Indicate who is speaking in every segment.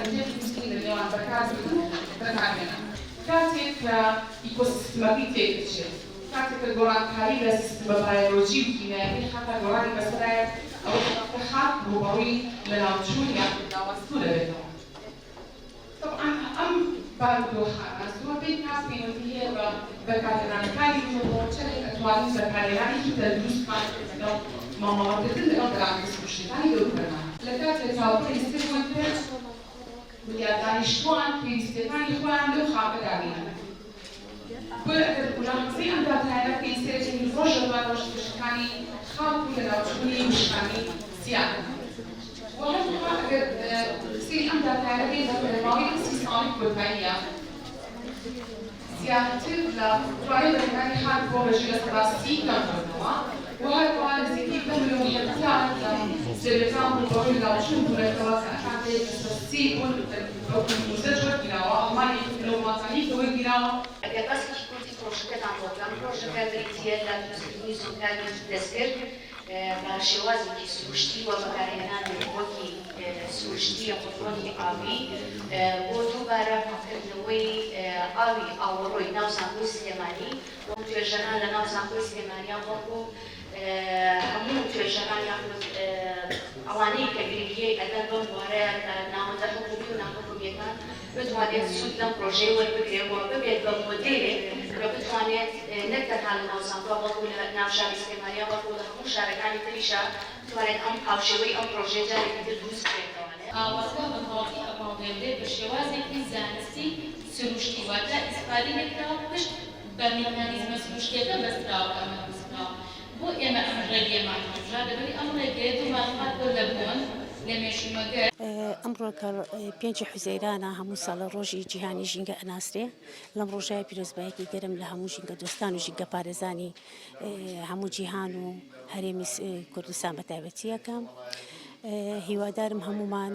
Speaker 1: هەندێک مسکین لە نێوان بەکارهێنان کاتێک کە ئیکۆسیستمەکەی تێکچێت کاتێک کە گۆڕانکاری لە سیستمە بایۆلۆژی و کیمیایی حتا گۆڕانی بەسەرایەت ئەوە کە خاک ڕوبەڕووی لە ناوچوون یان ناوەستوو دەبێتەوە طبعا ئەم بارودۆخانە زۆربەی کات پەیوەندی هەیە بە بەکارهێنانەکانی تۆ چەندێک ئەتوانین بەکارهێنانێکی تەندروستمان لەگەڵ مامەڵەکردن لەگەڵ دەرانکە سروشتەکانی دەوروبەرمان لە کاتێک هاوڕێی سێوەن کرد ویا دانیشتوان پێویستیەکانی خۆیان لەو خاکەدا بینن بۆیە ئەگەر گوناحوزەی ئەم داتایانە پێویستێتی ڕۆژە دوای ڕۆژ پشتەکانی خاڵک لە ناوچوونی وشکانی زیاد وهروها ئەگەر سری ئەم داتایانە بێت لە ماوەی 30 ساڵی کۆتاییە زیاتر لە دوای بەرهێنانی خاک بۆ بەژی لە سەداستی کەمبوونەوە وهروها نزیکەی 2 ملیۆن هێکتار لە سێبرەکان ڕوبەڕووی ناوچوون بوونەتەوە کە ئەکاتێک سەستی بوون موزەج وەرگیراوە ئەڵمانی لەوڵاتانی کە وەرگیراوە
Speaker 2: ئەگەر بەسێکی کورتی پرۆژەکەتان بۆ بکەم پرۆژەکە بریتیە لە دروستکردنی زۆرکاری دەستگرت بە شێوازێکی سروشتی و بەکارهێنان وەکی سروشتی قوتوڵی ئاوی بۆ دووبارە پاکردنەوەی ئاوی ئاوەڕۆی ناو زانکۆی سلێمانی و توێژەران لە ناو زانکۆی سلێمانیان وەکو هەموو توێژەران یاخود ئەوانەی کە گرنگیەی ئەگەر بەم بوارەیە ناوەندە حکومی و ناحکومیەکان بتوانێت سوود لەم پرۆژەی وەربگرێتەوە ببێت بە مۆدێلێک کە بتوانێت نەک تەنها لە ناو زانکۆ بەڵکو لە ناو شاری سلێمانیا بەڵکو لە هەموو شارەکانی تریشە بتوانێت ئەم هاوشێوەی ئەم پرۆژەی جارێکی تر دروست بکرێتەوە
Speaker 3: ئاوازگا بە تەواوی ئەپاڵدێنرێت بە شێوازێکی زانستی سروشتی واتە ئیسپادی لێکراوە پشت بە میکانیزمە سروشتیەکە بەستراوە ئەمە بستراوە بۆ ئێمە ئەم ڕێگەیەمان هەڵبژا دەبێت ئەم ڕێگەیە دوو ماڵات بۆ لەبوون لە مێشومەگەر
Speaker 4: ئەمڕۆ کە 5 حوزەیرانە هەموو ساڵە ڕۆژی جیهانی ژینگە ئەناسرێ لەم ڕۆژای پیرۆزبایەکی گەرم لە هەموو ژینگە دۆستان و ژینگە پارێزانی هەموو جیهان و هەرێمی کوردستان بە تایبەتیەکەم هیوادارم هەمومان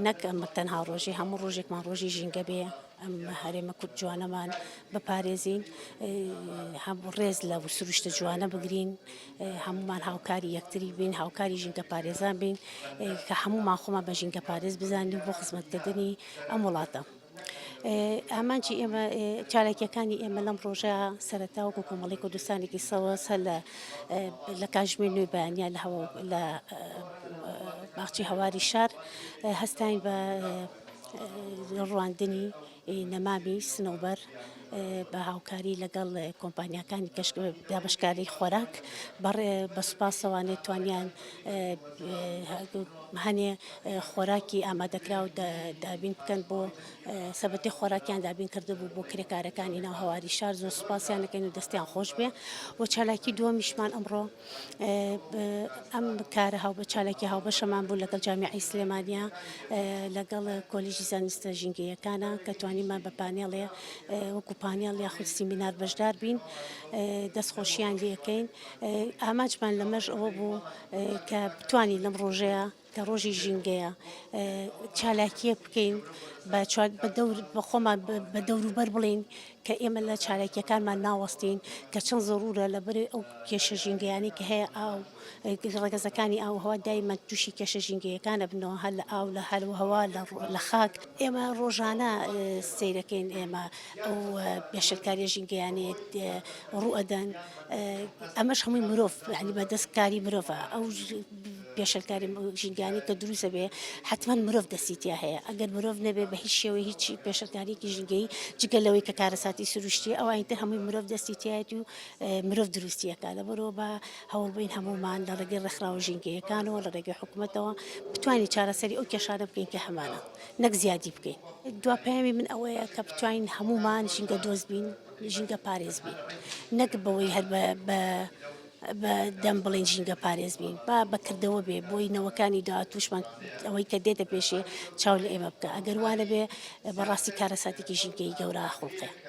Speaker 4: نەک ئەمە تەنها ڕۆژی هەموو ڕۆژێکمان ڕۆژی ژینگە بێ ئەم هەرێمە کورد جوانەمان بپارێزین هەموو ڕێز لە سروشتە جوانە بگرین هەمومان هاوکاری یەکتری بین هاوکاری ژینگە پارێزان بین کە هەمومان خۆمان بە ژینگە پارێز بزانین بۆ خزمەتکردنی ئەم وڵاتە ئامانجی ئێمە چالاکیەکانی ئێمە لەم ڕۆژە سەرەتا وەکو کۆمەڵی کوردستانێکی سەوەس هەر لە کاتژمێر نوێی بەیانیان لە باخچی هەواری شار هەستاین بە ڕواندنی نەمامی سنەوبەر بە هاوکاری لەگەڵ کۆمپانیاکانی دابشکاری خۆراک بە سوپاسەوانێت توانیان هەنێ خۆراکی ئامادەکرا و دابین بکەن بۆ سەبەتی خۆراکیان دابین کرده بوو بۆ کرێکارەکانی ناو هەواری شار زۆر سوپاسیان دەکەین و دەستیان خۆش بێ بۆ چالاکی دووەمیشمان ئەمڕۆ ئەم کارە هاو چالاکی هاوبەشەمان بوو لەگەڵ جامیعەی سلێمانیا لەگەڵ کۆلیژی زانستە ژینگەیەکانە کە توانیمان بە پانێڵێ وەکو پانێڵ یاخود سیمینار بەشدار بین دەستخۆشییان لێەکەین ئاماجمان لەمەش ئەوە بوو کە بتوانین لەم ڕۆژەیە کە ڕۆژی ژینگەیە چالاکیە بکەین بە خۆمان بە دەوروبەر بڵین کە ئێمە لە چالاکیەکانمان ناوەستین کە چەند زەڕورە لەبەر ئەو کێشە ژینگەیانی کە هەیە ئاو ڕێگەزەکانی ئاوهەوا دایمەن تووشی کێشە ژینگەیەکانە بنەوە هەر لە ئاو لە هەروهەوا لە خاک ئێمە ڕۆژانە سەیرەکەین ئێمە ئەو پێشەرکاریە ژینگەیانێ ڕوو ئەدەن ئەمەش هەمووی مرۆڤ یعنی بەدەستکاری مرۆڤە ئەو پێشەرکاری ژینگەیانی کە دروستە بێ حتما مرۆڤ دەستیتیا هەیە ئەگەر مرۆڤ نەبێ بە هیچ شێوەی هیچ پێشەرکاریەکی ژینگەیی جگە لەوەی کە کارەساتی سروشتی ئەوانتر هەمووی مرۆڤ دەستیتیایەتی و مرۆڤ دروستیەکە لەبەرەوە بە هەوڵبین هەمومان لە ڕێگەی ڕێکخراوە ژینگەیەکانەوە لە ڕێگەی حکوومەتەوە بتوانین چارەسەری ئەو کێشانە بکەین کە هەمانە نەک زیادی بکەین دواپەیامی من ئەوەیە کە بتوانین هەمومان ژینگە دۆست بین ژینگە پارێز بین نەک بەوەی هەر بە دەم بڵین ژینگە پارێز بین با بەکردەوە بێ بۆی نەوەکانی داهاتووشمان ئەوەی کە دێتە پێشێ چاو لە ئێمە بکە ئەگەر وانە بێ بەڕاستی کارەساتێکی ژینگەی گەورە خوڵقێ